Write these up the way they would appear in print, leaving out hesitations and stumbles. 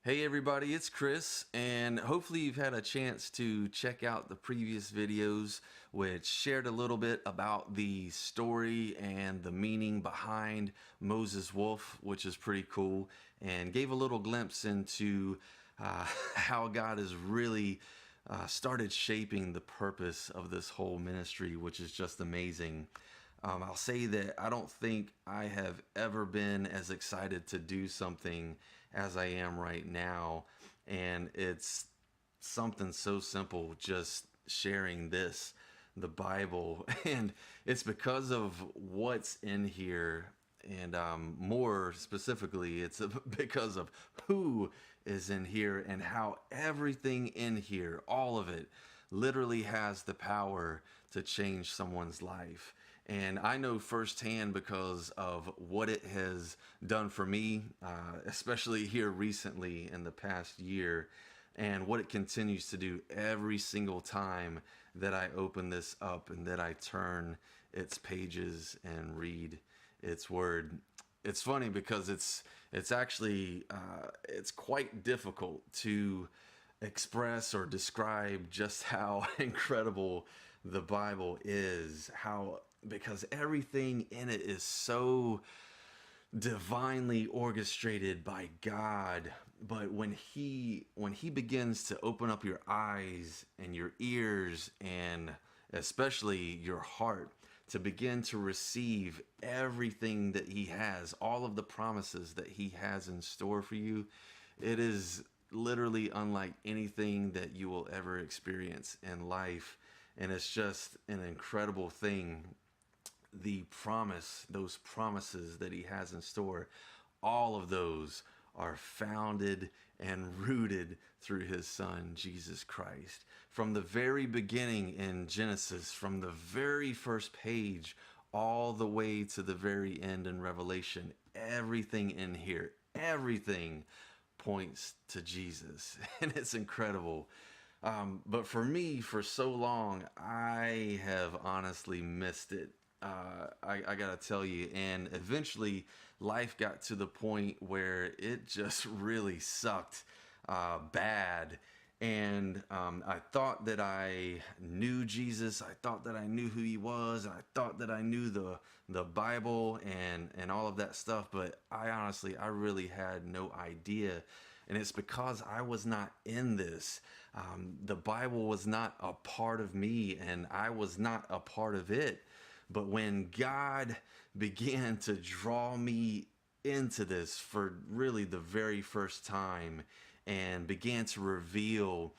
Hey everybody, it's Chris, and hopefully you've had a chance to check out the previous videos which shared a little bit about the story and the meaning behind Moses' wolf, which is pretty cool, and gave a little glimpse into how God has really started shaping the purpose of this whole ministry, which is just amazing. I'll say that I don't think I have ever been as excited to do something as I am right now. And it's something so simple, just sharing this, the Bible. And it's because of what's in here. And more specifically, it's because of who is in here and how everything in here, all of it, literally has the power to change someone's life. And I know firsthand because of what it has done for me, especially here recently in the past year, and what it continues to do every single time that I open this up and that I turn its pages and read its word. It's funny because it's actually it's quite difficult to express or describe just how incredible the Bible is, how because everything in it is so divinely orchestrated by God. But when he begins to open up your eyes and your ears and especially your heart to begin to receive everything that he has, all of the promises that he has in store for you, it is literally unlike anything that you will ever experience in life. And it's just an incredible thing. The promise, those promises that he has in store, all of those are founded and rooted through his son, Jesus Christ. From the very beginning in Genesis, from the very first page, all the way to the very end in Revelation, everything in here, everything points to Jesus. And it's incredible. But for me, for so long, I have honestly missed it. I gotta tell you, and eventually life got to the point where it just really sucked bad. And I thought that I knew Jesus. I thought that I knew who he was. I thought that I knew the Bible and all of that stuff. But I really had no idea. And it's because I was not in this. The Bible was not a part of me, and I was not a part of it. But when God began to draw me into this for really the very first time and began to reveal,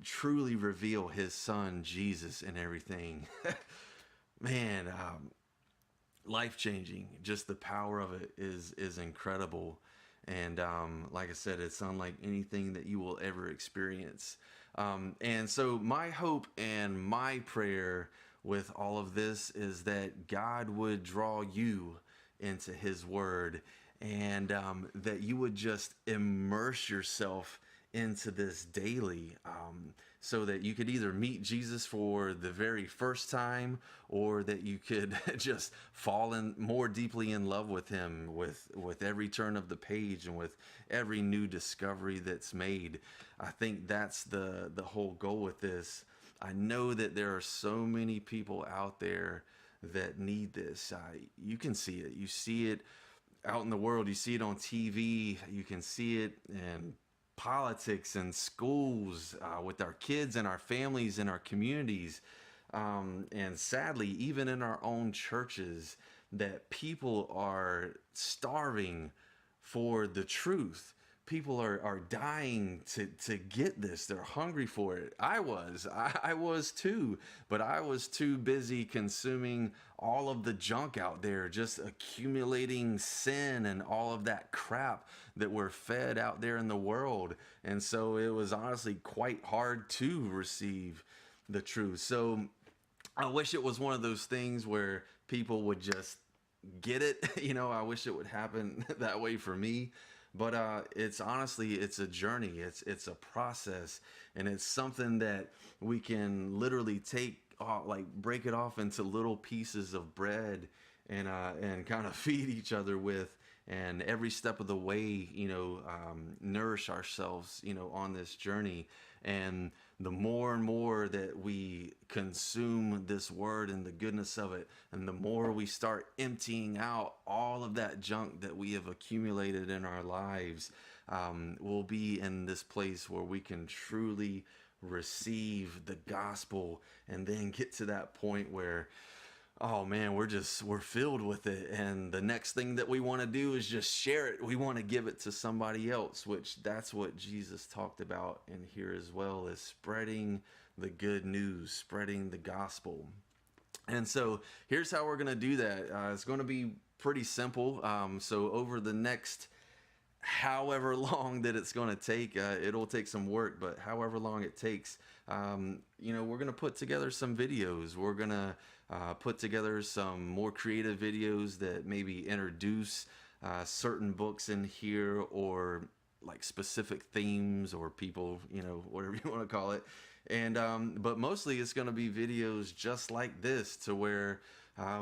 truly reveal his son, Jesus, and everything, man, life changing. Just the power of it is incredible. And like I said, it's unlike anything that you will ever experience. And so my hope and my prayer with all of this is that God would draw you into his word, and that you would just immerse yourself into this daily, so that you could either meet Jesus for the very first time, or that you could just fall in more deeply in love with him with every turn of the page and with every new discovery that's made. I think that's the whole goal with this. I know that there are so many people out there that need this. You can see it. You see it out in the world. You see it on TV. You can see it in politics and schools, with our kids and our families and our communities. And sadly, even in our own churches, that people are starving for the truth. People are dying to get this. They're hungry for it. I was too, but I was too busy consuming all of the junk out there, just accumulating sin and all of that crap that we're fed out there in the world. And so it was honestly quite hard to receive the truth. So I wish it was one of those things where people would just get it. I wish it would happen that way for me. But it's honestly, it's a journey. It's a process, and it's something that we can literally take, like break it off into little pieces of bread and kind of feed each other with, and every step of the way, nourish ourselves, on this journey. And the more and more that we consume this word and the goodness of it, and the more we start emptying out all of that junk that we have accumulated in our lives, we'll be in this place where we can truly receive the gospel, and then get to that point where, oh man, we're filled with it, and the next thing that we want to do is just share it. We want to give it to somebody else, which that's what Jesus talked about in here as well, as spreading the good news, spreading the gospel. And so here's how we're going to do that. It's going to be pretty simple. So over the next however long that it's going to take, it'll take some work, but however long it takes, we're going to put together some videos. We're going to put together some more creative videos that maybe introduce certain books in here, or like specific themes or people, whatever you want to call it. And but mostly it's going to be videos just like this, to where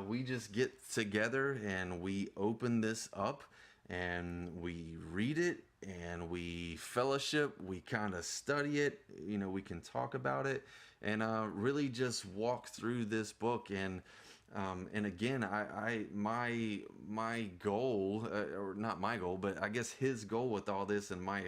we just get together and we open this up and we read it and we fellowship, we kind of study it, we can talk about it, and really just walk through this book. And again, my goal, or not my goal, but I guess his goal with all this, and my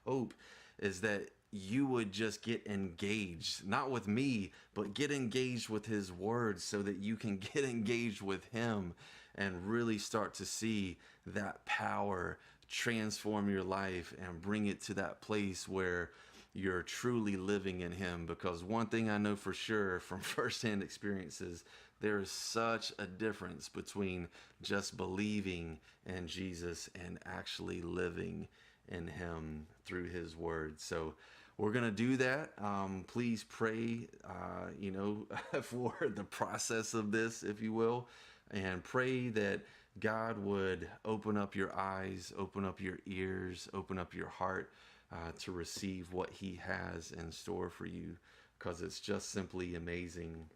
hope, is that you would just get engaged, not with me, but get engaged with his words, so that you can get engaged with him and really start to see that power transform your life and bring it to that place where you're truly living in him. Because one thing I know for sure from firsthand experiences, there is such a difference between just believing in Jesus and actually living in him through his word. So we're going to do that. Please pray, for the process of this, if you will, and pray that God would open up your eyes, open up your ears, open up your heart to receive what he has in store for you, because it's just simply amazing.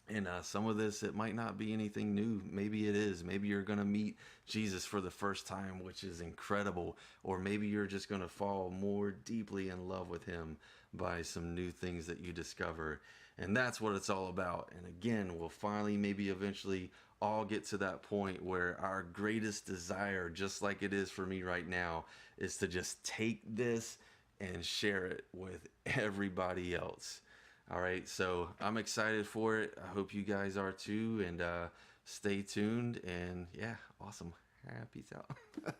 And some of this, it might not be anything new. Maybe it is. Maybe you're going to meet Jesus for the first time, which is incredible. Or maybe you're just going to fall more deeply in love with him by some new things that you discover. And that's what it's all about. And again, we'll finally, maybe eventually, all get to that point where our greatest desire, just like it is for me right now, is to just take this and share it with everybody else. All right, so I'm excited for it. I hope you guys are too, and stay tuned. And yeah, awesome. Peace out.